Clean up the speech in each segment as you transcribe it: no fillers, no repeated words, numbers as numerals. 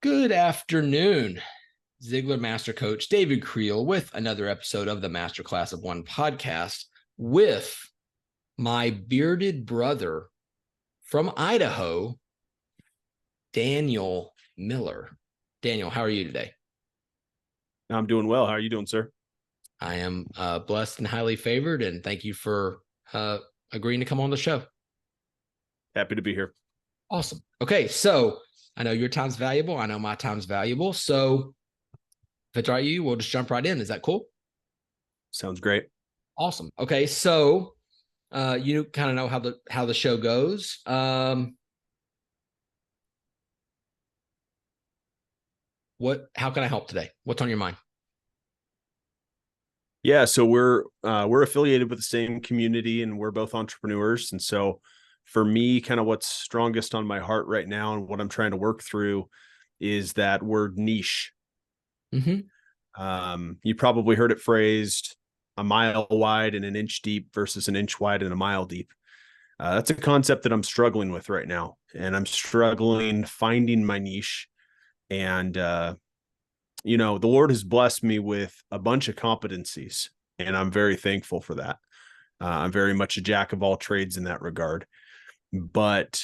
Good afternoon, Ziegler Master Coach David Creel with another episode of the MasterClass of One podcast with my bearded brother from Idaho, Daniel Miller. Daniel, how are you today? I'm doing well. How are you doing, sir? I am blessed and highly favored, and thank you for agreeing to come on the show. Happy to be here. Awesome. Okay, so I know your time's valuable. I know my time's valuable. So if it's all right with you, we'll just jump right in. Is that cool? Sounds great. Awesome. Okay, so you kind of know how the show goes. How can I help today? What's on your mind? Yeah, so we're affiliated with the same community, and we're both entrepreneurs. And so for me, kind of what's strongest on my heart right now and what I'm trying to work through is that word niche. You probably heard it phrased a mile wide and an inch deep versus an inch wide and a mile deep. That's a concept that I'm struggling with right now, and I'm struggling finding my niche. And the Lord has blessed me with a bunch of competencies, and I'm very thankful for that. I'm very much a jack of all trades in that regard, but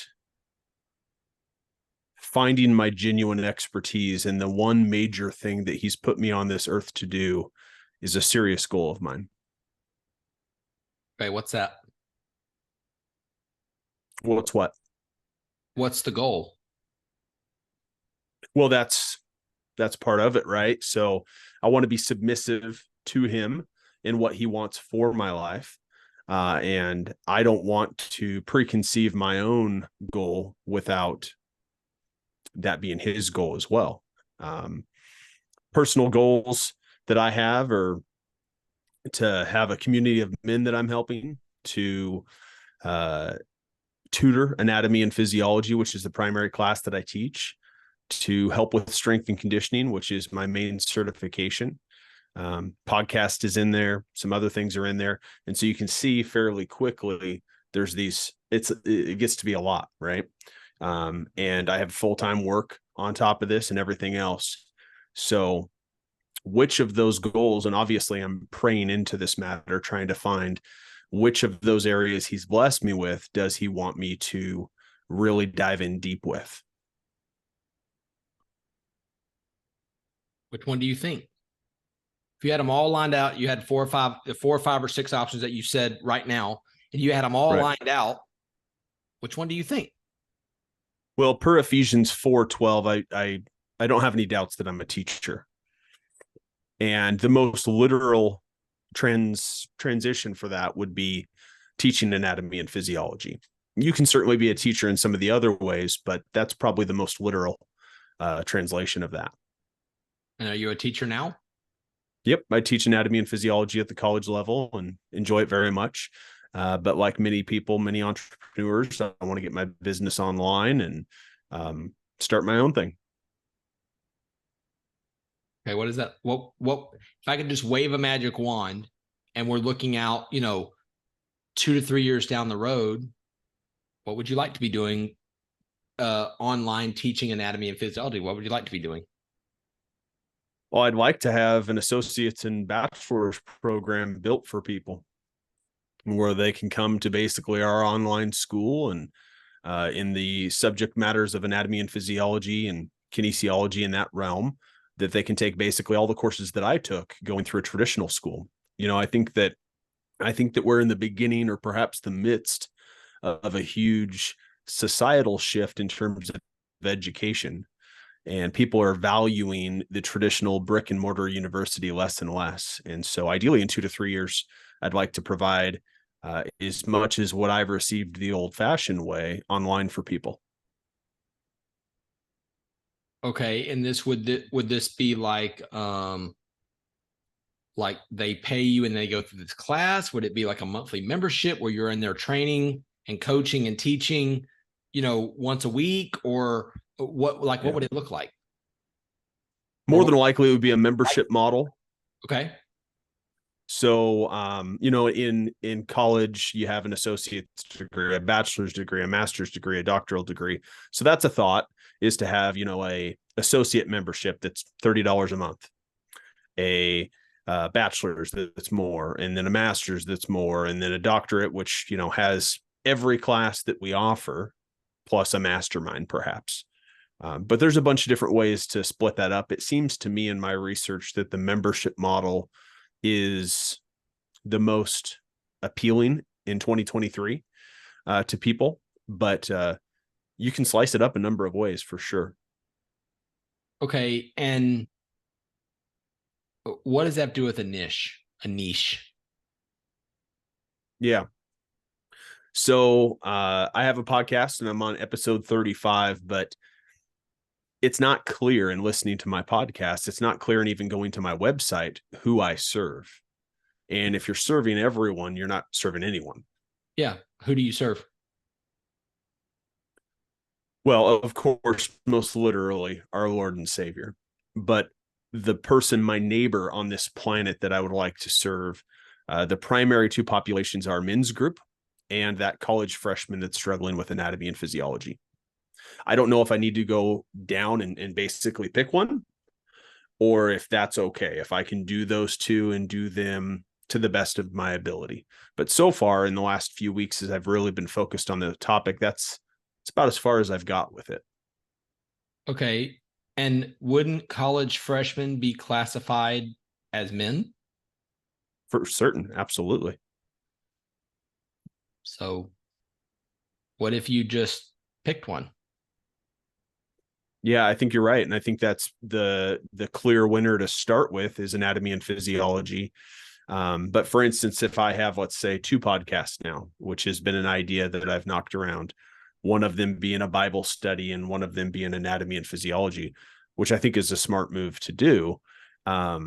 finding my genuine expertise and the one major thing that he's put me on this earth to do is a serious goal of mine. Okay, what's that? What's what? What's the goal? Well, that's part of it, right? So I want to be submissive to him in what he wants for my life. And I don't want to preconceive my own goal without that being his goal as well. Personal goals that I have are to have a community of men that I'm helping, to tutor anatomy and physiology, which is the primary class that I teach, to help with strength and conditioning, which is my main certification. Podcast is in there. Some other things are in there. And so you can see fairly quickly, there's these, it gets to be a lot, right? And I have full-time work on top of this and everything else. So which of those goals, and obviously I'm praying into this matter, trying to find which of those areas he's blessed me with, does he want me to really dive in deep with? Which one do you think? If you had them all lined out, you had four or five or six options that you said right now, and you had them all lined out. Which one do you think? Well, per Ephesians 4:12, I don't have any doubts that I'm a teacher. And the most literal transition for that would be teaching anatomy and physiology. You can certainly be a teacher in some of the other ways, but that's probably the most literal translation of that. And are you a teacher now? Yep, I teach anatomy and physiology at the college level and enjoy it very much. But like many people, many entrepreneurs, I want to get my business online and start my own thing. Okay, what is that? What if I could just wave a magic wand and we're looking out, 2 to 3 years down the road, what would you like to be doing online teaching anatomy and physiology? What would you like to be doing? Well, I'd like to have an associate's and bachelor's program built for people where they can come to basically our online school and in the subject matters of anatomy and physiology and kinesiology in that realm, that they can take basically all the courses that I took going through a traditional school. I think that we're in the beginning or perhaps the midst of a huge societal shift in terms of education. And people are valuing the traditional brick and mortar university less and less. And so ideally in 2 to 3 years, I'd like to provide as much as what I've received the old fashioned way online for people. Okay. And would this be like they pay you and they go through this class? Would it be like a monthly membership where you're in there training and coaching and teaching, once a week, or what would it look like? More than likely it would be a membership model. Okay. So, in college, you have an associate's degree, a bachelor's degree, a master's degree, a doctoral degree. So that's a thought, is to have, a associate membership that's $30 a month, a bachelor's that's more, and then a master's that's more, and then a doctorate, which, has every class that we offer, plus a mastermind, perhaps. But there's a bunch of different ways to split that up. It seems to me in my research that the membership model is the most appealing in 2023 to people, but you can slice it up a number of ways for sure. Okay. And what does that have to do with a niche? A niche? Yeah. So I have a podcast and I'm on episode 35, but it's not clear in listening to my podcast. It's not clear in even going to my website who I serve. And if you're serving everyone, you're not serving anyone. Yeah. Who do you serve? Well, of course, most literally our Lord and Savior, but the person, my neighbor on this planet that I would like to serve, the primary two populations are men's group and that college freshman that's struggling with anatomy and physiology. I don't know if I need to go down and basically pick one, or if that's okay, if I can do those two and do them to the best of my ability. But so far in the last few weeks, as I've really been focused on the topic, it's about as far as I've got with it. Okay. And wouldn't college freshmen be classified as men? For certain, absolutely. So what if you just picked one? Yeah, I think you're right. And I think that's the clear winner to start with is anatomy and physiology. But for instance, if I have, let's say, 2 podcasts now, which has been an idea that I've knocked around, one of them being a Bible study and one of them being anatomy and physiology, which I think is a smart move to do. I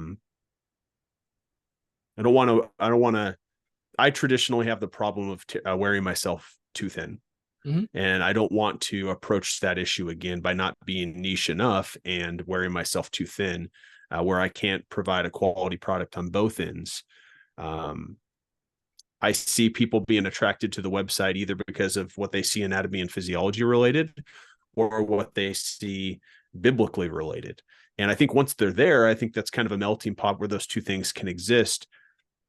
traditionally have the problem of wearing myself too thin. Mm-hmm. And I don't want to approach that issue again by not being niche enough and wearing myself too thin, where I can't provide a quality product on both ends. I see people being attracted to the website either because of what they see anatomy and physiology related or what they see biblically related. And I think once they're there, I think that's kind of a melting pot where those two things can exist.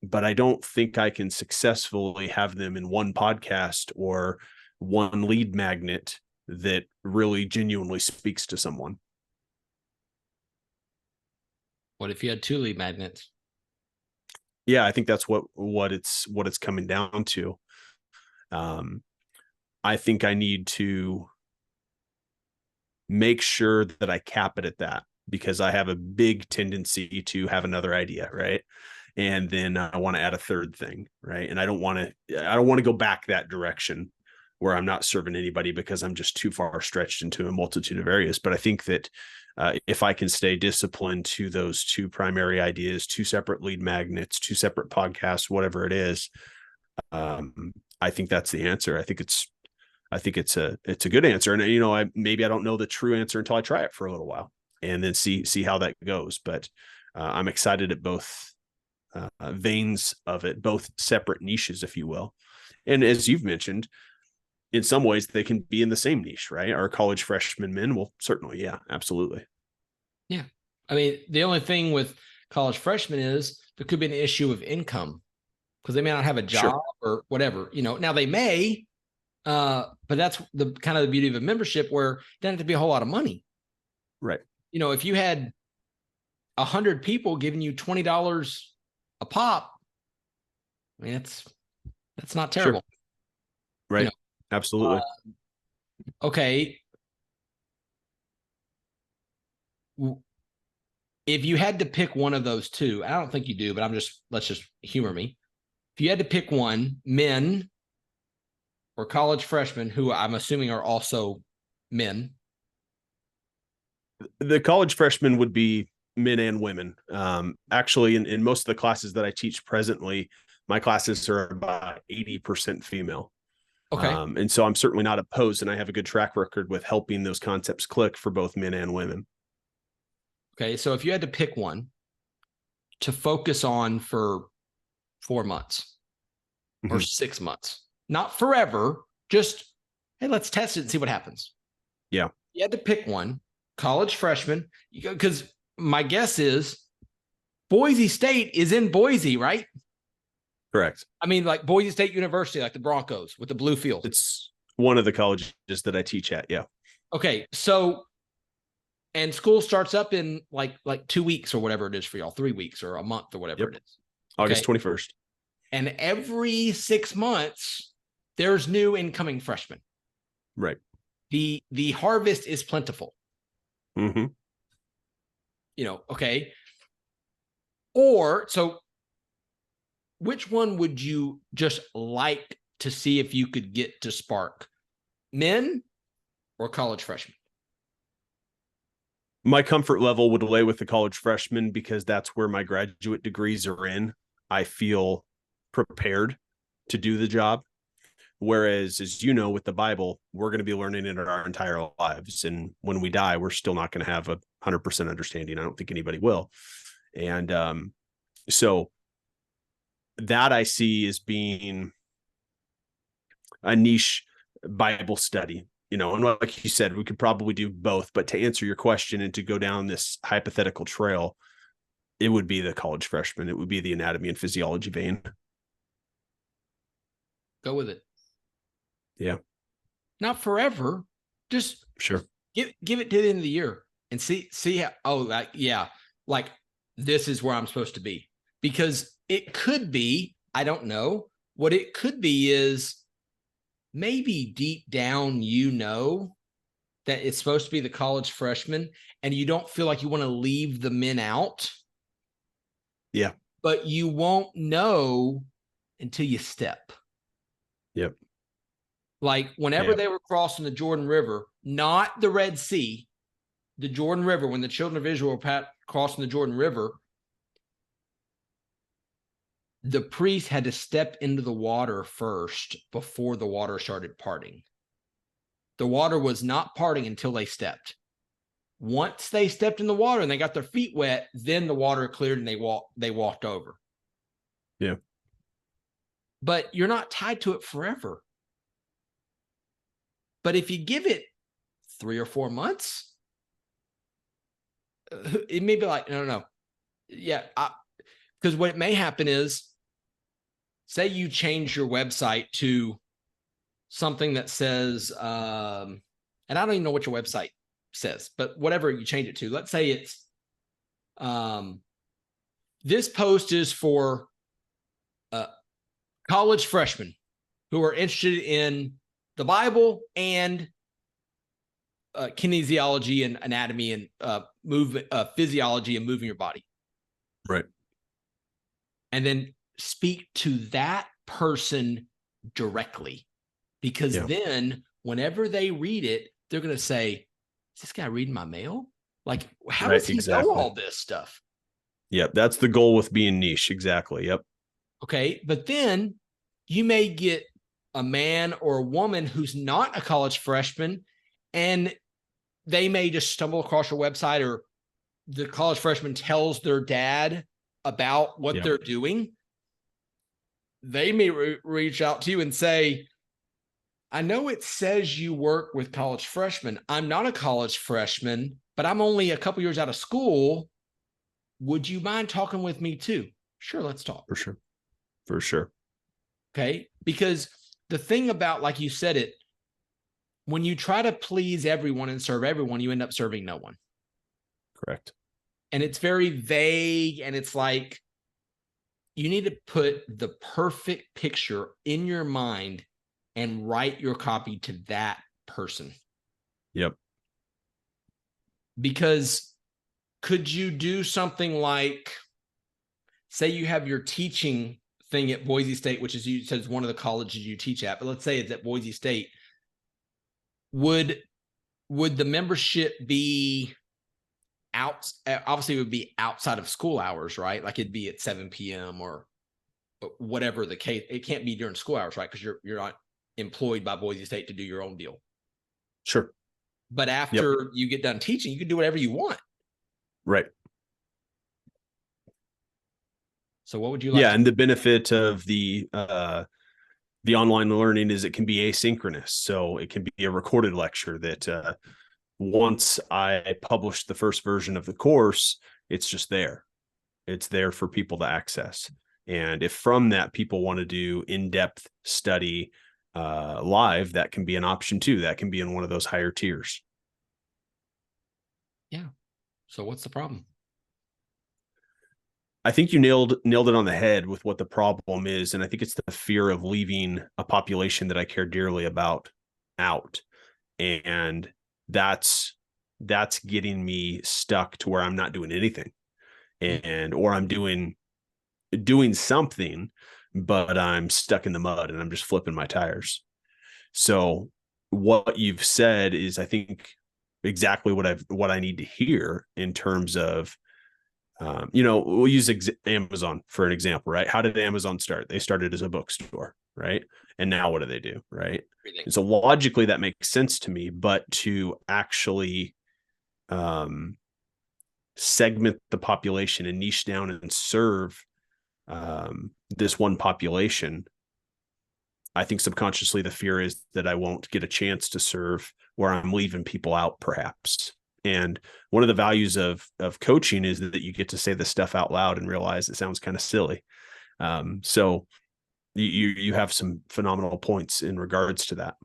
But I don't think I can successfully have them in one podcast or one lead magnet that really genuinely speaks to someone. What if you had 2 lead magnets? Yeah, I think that's what it's coming down to. I think I need to make sure that I cap it at that, because I have a big tendency to have another idea, right? And then I want to add a third thing, right? And I don't want to go back that direction where I'm not serving anybody because I'm just too far stretched into a multitude of areas. But I think that if I can stay disciplined to those 2 primary ideas, 2 separate lead magnets, 2 separate podcasts, whatever it is, I think that's the answer. I think it's a good answer. And, maybe I don't know the true answer until I try it for a little while and then see how that goes. But I'm excited at both veins of it, both separate niches, if you will. And as you've mentioned, in some ways they can be in the same niche, right? Our college freshman men will certainly. Yeah, absolutely. Yeah. I mean, the only thing with college freshmen is there could be an issue of income because they may not have a job or whatever, now they may, but that's the kind of the beauty of a membership where it doesn't have to be a whole lot of money. Right. If you had 100 people giving you $20 a pop, I mean, that's not terrible. Sure. Right. Absolutely. Okay. If you had to pick one of those 2, I don't think you do, but let's just humor me. If you had to pick one, men or college freshmen, who I'm assuming are also men. The college freshmen would be men and women. Actually, in most of the classes that I teach presently, my classes are about 80% female. Okay. And so I'm certainly not opposed, and I have a good track record with helping those concepts click for both men and women. Okay. So if you had to pick one to focus on for 4 months or Mhm. 6 months, not forever. Just, hey, let's test it and see what happens. Yeah. You had to pick one, college freshman, because my guess is Boise State is in Boise, right? Correct. I mean, like Boise State University, like the Broncos with the blue field. It's one of the colleges that I teach at. Yeah. Okay, so and school starts up in like 2 weeks or whatever it is for y'all, 3 weeks or a month or whatever Yep. it is. August Okay. 21st. And every 6 months, there's new incoming freshmen. Right. The harvest is plentiful. Mm-hmm. Okay. Or so which one would you just like to see if you could get to spark? Men or college freshmen? My comfort level would lay with the college freshman because that's where my graduate degrees are in. I feel prepared to do the job. Whereas, as you know, with the Bible, we're going to be learning it our entire lives. And when we die, we're still not going to have 100% understanding. I don't think anybody will. And so that I see as being a niche Bible study, and like you said, we could probably do both. But to answer your question and to go down this hypothetical trail, it would be the college freshman. It would be the anatomy and physiology vein. Go with it. Yeah. Not forever. Just Sure. give it to the end of the year and see how, like this is where I'm supposed to be. Because it could be, I don't know, what it could be is maybe deep down that it's supposed to be the college freshman and you don't feel like you want to leave the men out. Yeah. But you won't know until you step. Yep. Like whenever they were crossing the Jordan River, not the Red Sea, the Jordan River, when the children of Israel were crossing the Jordan River, the priest had to step into the water first before the water started parting. The water was not parting until they stepped. Once they stepped in the water and they got their feet wet, then the water cleared and they walked over. Yeah. But you're not tied to it forever. But if you give it 3 or 4 months, it may be like, no. Yeah. Because what may happen is, say you change your website to something that says, and I don't even know what your website says, but whatever you change it to, let's say it's, this post is for college freshmen who are interested in the Bible and kinesiology and anatomy and movement, physiology and moving your body. Right. And then speak to that person directly, because then whenever they read it, they're going to say, is this guy reading my mail? Like, how does he know all this stuff? Yep. That's the goal with being niche. Exactly. Yep. Okay. But then you may get a man or a woman who's not a college freshman, and they may just stumble across your website, or the college freshman tells their dad about what they're doing. They may reach out to you and say, I know it says you work with college freshmen. I'm not a college freshman, but I'm only a couple years out of school. Would you mind talking with me too? Sure, let's talk. For sure. Okay. Because the thing about, like you said it, when you try to please everyone and serve everyone, you end up serving no one. Correct. And it's very vague. And it's like, you need to put the perfect picture in your mind and write your copy to that person. Yep. Because could you do something like, say you have your teaching thing at Boise State, which is, you said, is one of the colleges you teach at, but let's say it's at Boise State. Would the membership be out? Obviously, it would be outside of school hours, right? Like it'd be at 7 p.m. or whatever the case. It can't be during school hours, right? Because you're not employed by Boise State to do your own deal. Sure. But after you get done teaching, you can do whatever you want. Right. So what would you like Yeah, to? and the benefit of the online learning is it can be asynchronous. So it can be a recorded lecture that once I publish the first version of the course, it's just there. It's there for people to access. And if from that people want to do in-depth study live, that can be an option too. That can be in one of those higher tiers. Yeah. So what's the problem? I think you nailed it on the head with what the problem is. And I think it's the fear of leaving a population that I care dearly about out. And that's getting me stuck to where I'm not doing anything. And or I'm doing something, but I'm stuck in the mud and I'm just flipping my tires. So what you've said is, I think, exactly what I need to hear in terms of, we'll use Amazon for an example, right? How did Amazon start? They started as a bookstore, right? And now what do? Right. And so logically that makes sense to me, but to actually segment the population and niche down and serve this one population, I think subconsciously the fear is that I won't get a chance to serve, where I'm leaving people out perhaps. And one of the values of coaching is that you get to say this stuff out loud and realize it sounds kind of silly. So you have some phenomenal points in regards to that.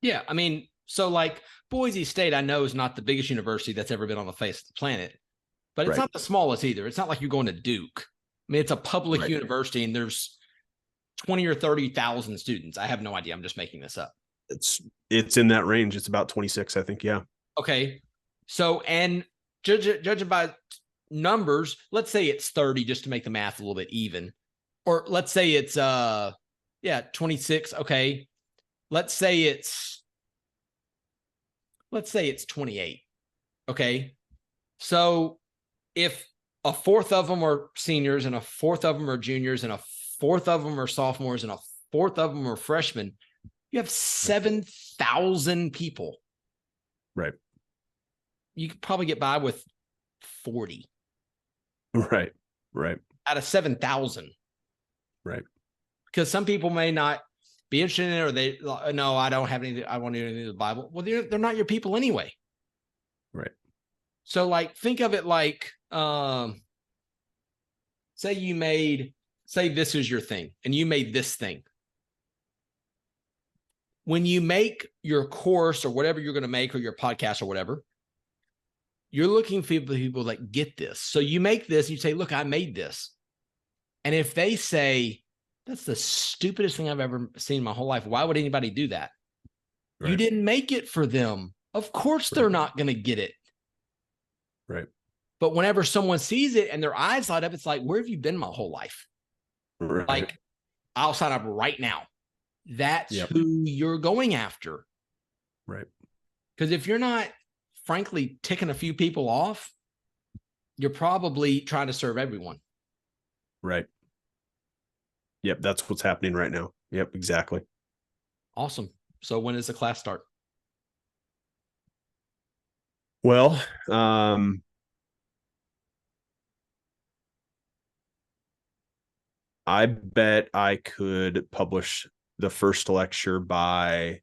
Yeah. I mean, so like Boise State, I know is not the biggest university that's ever been on the face of the planet, but it's not the smallest either. It's not like you're going to Duke. I mean, it's a public university and there's 20 or 30,000 students. I have no idea. I'm just making this up. It's in that range. It's about 26, I think. Yeah. Okay. So, and judging by numbers, let's say it's 30 just to make the math a little bit even. Or let's say it's 26. Okay. Let's say it's 28. Okay. So if a fourth of them are seniors and a fourth of them are juniors and a fourth of them are sophomores and a fourth of them are freshmen, you have 7,000 people. Right. You could probably get by with 40. Right. Out of 7,000. Right. Because some people may not be interested in it, or they, no, I don't have anything. I want to do anything with the Bible. Well, they're not your people anyway. Right. So like, think of it like, say this is your thing and you made this thing. When you make your course or whatever you're going to make, or your podcast or whatever, you're looking for people that get this. So you make this, you say, look, I made this. And if they say, that's the stupidest thing I've ever seen in my whole life, why would anybody do that? Right. You didn't make it for them. Of course they're not going to get it. Right. But whenever someone sees it and their eyes light up, it's like, where have you been my whole life? Right. Like, I'll sign up right now. That's who you're going after. Right. Because if you're not, frankly, ticking a few people off, you're probably trying to serve everyone. Right. Yep. That's what's happening right now. Yep. Exactly. Awesome. So when does the class start? Well, I bet I could publish the first lecture by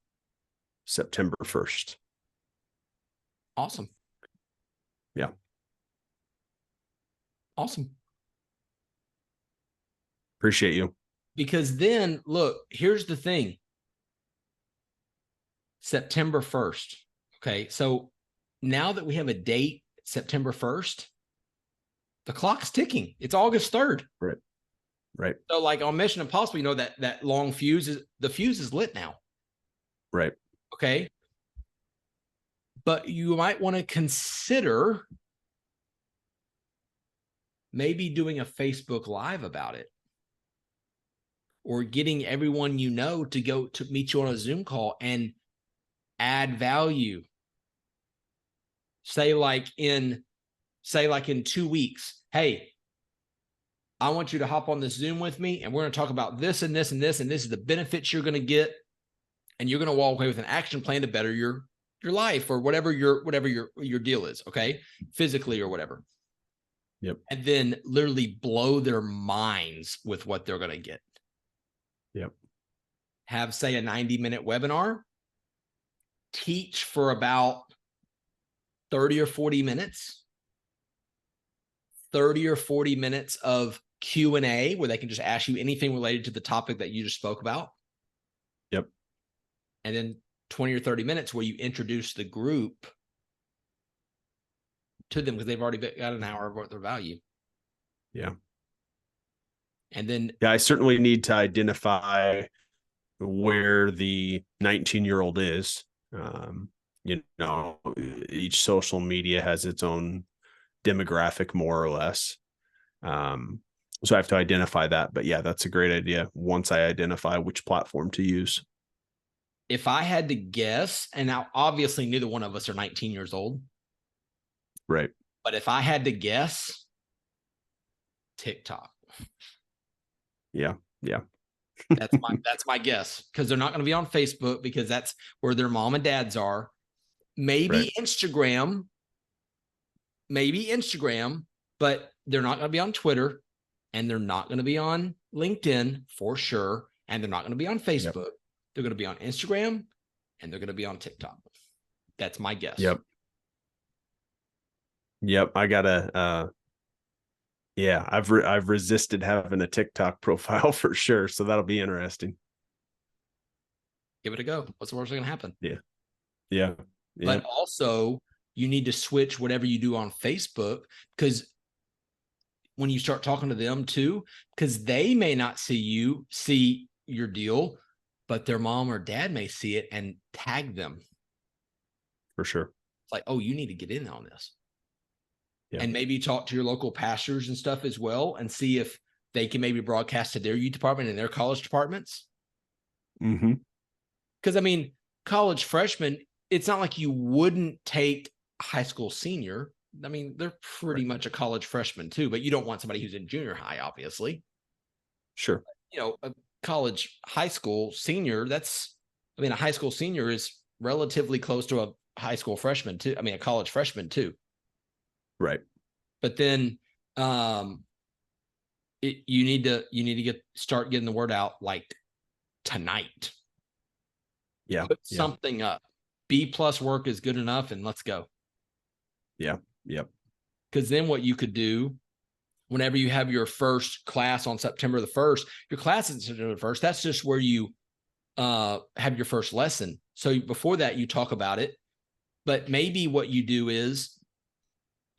September 1st. Awesome. Yeah. Awesome. Appreciate you. Because then, look, here's the thing. September 1st. Okay. So now that we have a date, September 1st, the clock's ticking. It's August 3rd. Right. Right. So like on Mission Impossible, you know, that long fuse is lit now. Right. Okay. But you might want to consider maybe doing a Facebook Live about it, or getting everyone you know to go to meet you on a Zoom call and add value. Say like in 2 weeks, hey, I want you to hop on this Zoom with me, and we're going to talk about this and this and this, and this is the benefits you're going to get, and you're going to walk away with an action plan to better your life, or whatever your deal is, okay, physically or whatever. Yep. and then literally blow their minds with what they're going to get. Yep. Have, say, a 90-minute webinar, teach for about 30 or 40 minutes, 30 or 40 minutes of Q&A where they can just ask you anything related to the topic that you just spoke about. Yep. And then 20 or 30 minutes where you introduce the group to them because they've already got an hour of what their value. Yeah. And then, yeah, I certainly need to identify where the 19-year-old is. You know, each social media has its own demographic, more or less. So I have to identify that. But yeah, that's a great idea once I identify which platform to use. if I had to guess, and now obviously neither one of us are 19 years old, Right. but if I had to guess, TikTok. Yeah. Yeah. That's my guess, because they're not going to be on Facebook because that's where their mom and dads are. Maybe Right. Instagram, but they're not going to be on Twitter, and they're not going to be on LinkedIn for sure, and they're not going to be on Facebook. Yep. They're going to be on Instagram, and they're going to be on TikTok. That's my guess. Yep. Yep. I gotta yeah, I've resisted having a TikTok profile for sure. So that'll be interesting. Give it a go. What's the worst going to happen? Yeah. Yeah. But also, you need to switch whatever you do on Facebook, because when you start talking to them too, because they may not see your deal, but their mom or dad may see it and tag them. For sure. It's like, oh, you need to get in on this. Yeah. And maybe talk to your local pastors and stuff as well, and see if they can maybe broadcast to their youth department and their college departments. Mm-hmm. Because I mean, college freshmen, it's not like you wouldn't take high school senior. I mean, they're pretty much a college freshman too, but you don't want somebody who's in junior high, obviously. Sure. You know, a high school senior, a high school senior is relatively close to a high school freshman too. I mean, a college freshman too. Right. But then you need to start getting the word out like tonight. Yeah. Put something up. B+ work is good enough, and let's go. Yeah. Yep. Because then what you could do, whenever you have your first class on September the 1st, your class is September the 1st. That's just where you have your first lesson. So before that, you talk about it. But maybe what you do is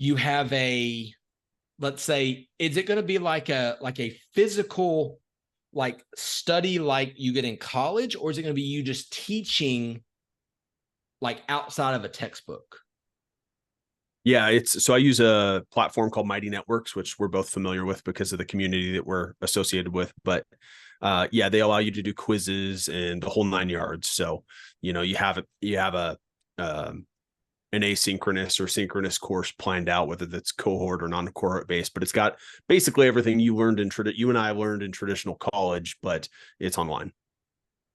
you have let's say, is it going to be like a physical like study like you get in college, or is it going to be you just teaching like outside of a textbook? Yeah, so I use a platform called Mighty Networks, which we're both familiar with because of the community that we're associated with. But yeah, they allow you to do quizzes and the whole 9 yards. So, you know, you have an asynchronous or synchronous course planned out, whether that's cohort or non-cohort based, but it's got basically everything you and I learned in traditional college, but it's online.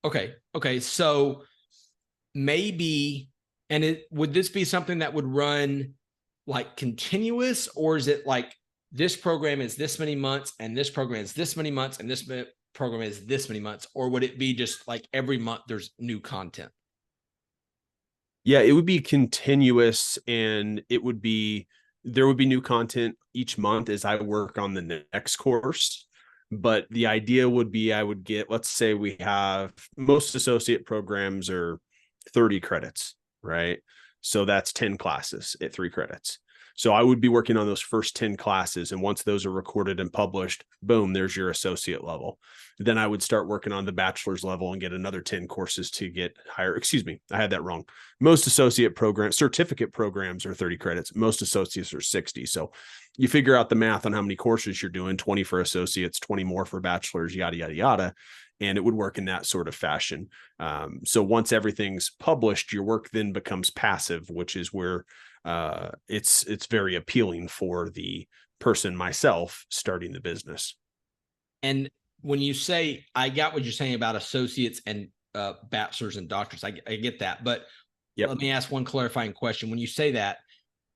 Okay. So maybe, and would this be something that would run like continuous, or is it like this program is this many months and this program is this many months and this program is this many months, or would it be just like every month there's new content? Yeah, it would be continuous, and there would be new content each month as I work on the next course. But the idea would be I would get, let's say we have, most associate programs are 30 credits, right? So that's 10 classes at 3 credits. So I would be working on those first 10 classes. And once those are recorded and published, boom, there's your associate level. Then I would start working on the bachelor's level and get another 10 courses to get higher. Excuse me, I had that wrong. Most certificate programs are 30 credits. Most associates are 60. So you figure out the math on how many courses you're doing, 20 for associates, 20 more for bachelors, yada, yada, yada. And it would work in that sort of fashion. So once everything's published, your work then becomes passive, which is where it's very appealing for the person, myself, starting the business. And when you say, I got what you're saying about associates and bachelors and doctors, I get that. But Yep. let me ask one clarifying question. When you say that,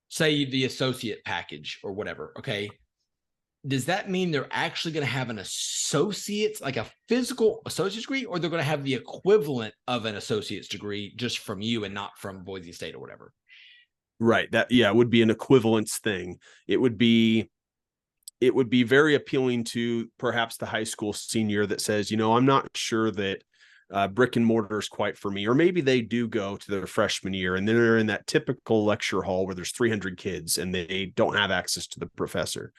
say the associate package or whatever. Okay. Does that mean they're actually going to have an associate's, like a physical associate's degree, or they're going to have the equivalent of an associate's degree just from you and not from Boise State or whatever? Right. That, yeah, it would be an equivalence thing. It would be very appealing to perhaps the high school senior that says, I'm not sure that brick and mortar is quite for me. Or maybe they do go to their freshman year and then they're in that typical lecture hall where there's 300 kids and they don't have access to the professor.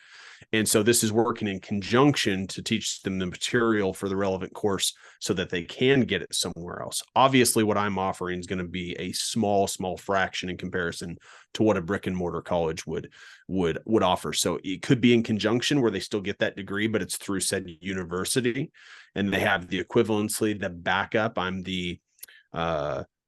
And so this is working in conjunction to teach them the material for the relevant course so that they can get it somewhere else. Obviously, what I'm offering is going to be a small fraction in comparison to what a brick and mortar college would offer. So it could be in conjunction where they still get that degree, but it's through said university and they have the equivalency, the backup. I'm the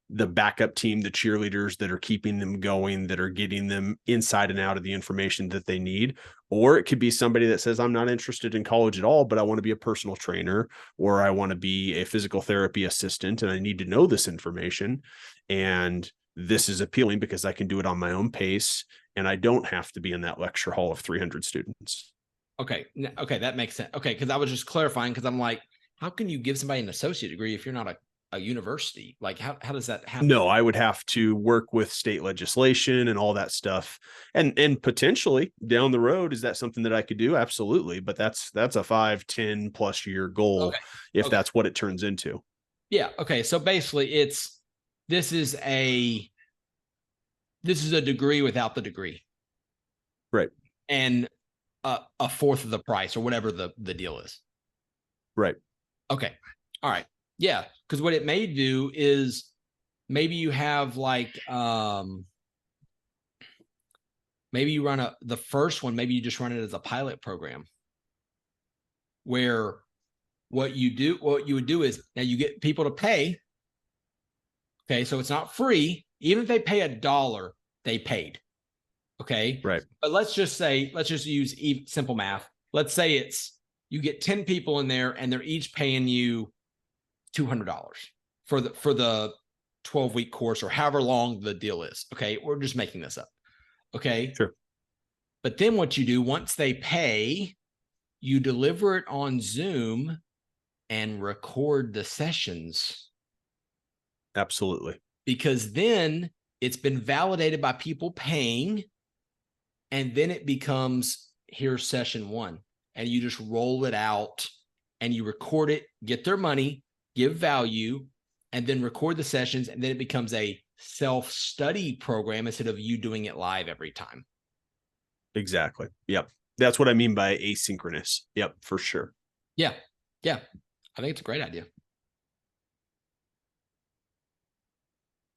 backup team, the cheerleaders that are keeping them going, that are getting them inside and out of the information that they need. Or it could be somebody that says, I'm not interested in college at all, but I want to be a personal trainer, or I want to be a physical therapy assistant, and I need to know this information. And this is appealing because I can do it on my own pace, and I don't have to be in that lecture hall of 300 students. Okay. Okay. That makes sense. Okay. Because I was just clarifying, because I'm like, how can you give somebody an associate degree if you're not a university? Like, how does that happen? No, I would have to work with state legislation and all that stuff. And potentially down the road, is that something that I could do? Absolutely. But that's a 5-10 plus year goal, if that's what it turns into. Yeah. Okay. So basically this is a degree without the degree. Right. And a fourth of the price or whatever the deal is. Right. Okay. All right. Yeah. Because what it may do is maybe you have like, maybe you run the first one, maybe you just run it as a pilot program where what you would do is now you get people to pay. Okay. So it's not free. Even if they pay $1, they paid. Okay. Right. But let's just use simple math. Let's say you get 10 people in there and they're each paying you $200 for the 12-week course or however long the deal is. Okay. We're just making this up. Okay. Sure. But then what you do once they pay, you deliver it on Zoom and record the sessions. Absolutely. Because then it's been validated by people paying, and then it becomes, here's session 1, and you just roll it out and you record it, get their money, give value, and then record the sessions. And then it becomes a self-study program instead of you doing it live every time. Exactly. Yep. That's what I mean by asynchronous. Yep, for sure. Yeah. Yeah. I think it's a great idea.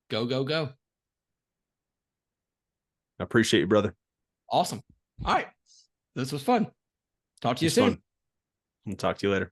Go, go, go. I appreciate you, brother. Awesome. All right. This was fun. Talk to you soon. I'll talk to you later.